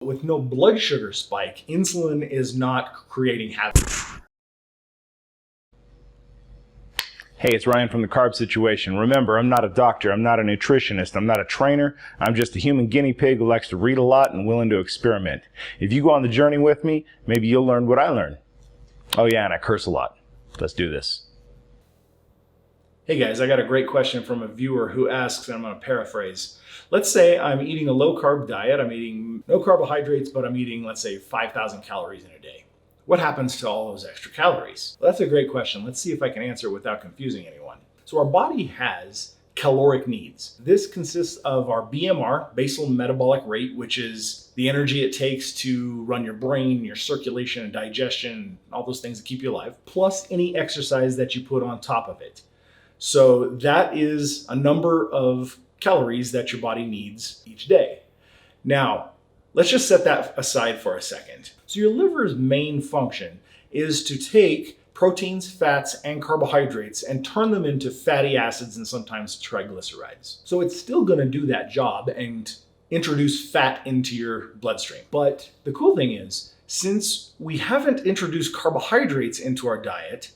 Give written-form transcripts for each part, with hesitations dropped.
With no blood sugar spike, insulin is not creating havoc. Hey, it's Ryan from the Carb Situation. Remember, I'm not a doctor, I'm not a nutritionist, I'm not a trainer. I'm just a human guinea pig who likes to read a lot and willing to experiment. If you go on the journey with me, maybe you'll learn what I learned. Oh yeah, and I curse a lot. Let's do this. Hey guys, I got a great question from a viewer who asks, and I'm going to paraphrase. Let's say I'm eating a low-carb diet. I'm eating no carbohydrates, but I'm eating, let's say, 5,000 calories in a day. What happens to all those extra calories? Well, that's a great question. Let's see if I can answer it without confusing anyone. So our body has caloric needs. This consists of our BMR, basal metabolic rate, which is the energy it takes to run your brain, your circulation and digestion, all those things that keep you alive, plus any exercise that you put on top of it. So that is a number of calories that your body needs each day. Now, let's just set that aside for a second. So your liver's main function is to take proteins, fats, and carbohydrates and turn them into fatty acids and sometimes triglycerides. So it's still going to do that job and introduce fat into your bloodstream. But the cool thing is, since we haven't introduced carbohydrates into our diet,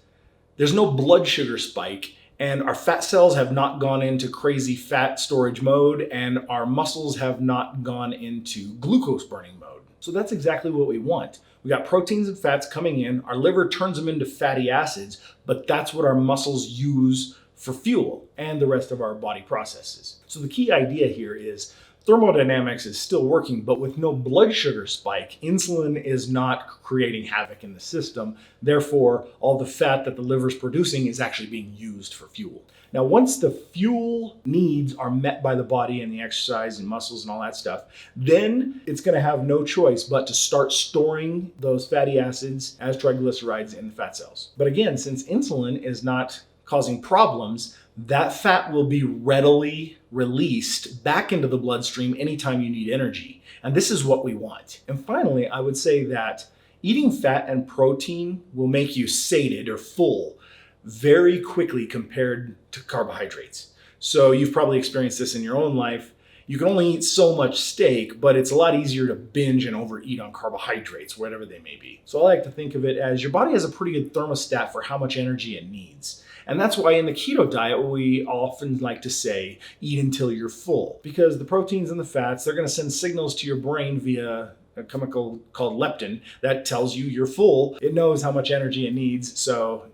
there's no blood sugar spike, and our fat cells have not gone into crazy fat storage mode, and our muscles have not gone into glucose burning mode. So that's exactly what we want. We got proteins and fats coming in, our liver turns them into fatty acids, but that's what our muscles use for fuel and the rest of our body processes. So the key idea here is thermodynamics is still working, but with no blood sugar spike, insulin is not creating havoc in the system. Therefore, all the fat that the liver is producing is actually being used for fuel. Now, once the fuel needs are met by the body and the exercise and muscles and all that stuff, then it's going to have no choice but to start storing those fatty acids as triglycerides in the fat cells. But again, since insulin is not causing problems, that fat will be readily released back into the bloodstream anytime you need energy. And this is what we want. And finally, I would say that eating fat and protein will make you sated or full very quickly compared to carbohydrates. So you've probably experienced this in your own life. You can only eat so much steak, but it's a lot easier to binge and overeat on carbohydrates, whatever they may be. So I like to think of it as your body has a pretty good thermostat for how much energy it needs. And that's why in the keto diet, we often like to say, eat until you're full. Because the proteins and the fats, they're going to send signals to your brain via a chemical called leptin that tells you you're full. It knows how much energy it needs, so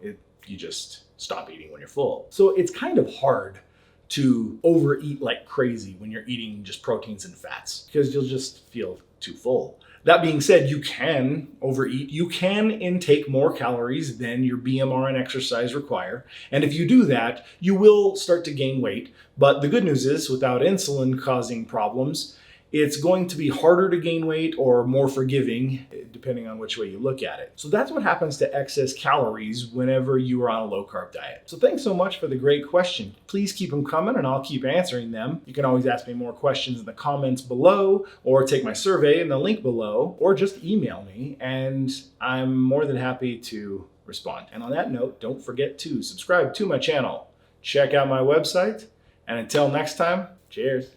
you just stop eating when you're full. So it's kind of hard to overeat like crazy when you're eating just proteins and fats, because you'll just feel too full. That being said, you can overeat. You can intake more calories than your BMR and exercise require. And if you do that, you will start to gain weight. But the good news is, without insulin causing problems, it's going to be harder to gain weight or more forgiving, depending on which way you look at it. So that's what happens to excess calories whenever you are on a low-carb diet. So thanks so much for the great question. Please keep them coming and I'll keep answering them. You can always ask me more questions in the comments below, or take my survey in the link below, or just email me, and I'm more than happy to respond. And on that note, don't forget to subscribe to my channel, check out my website, and until next time, cheers.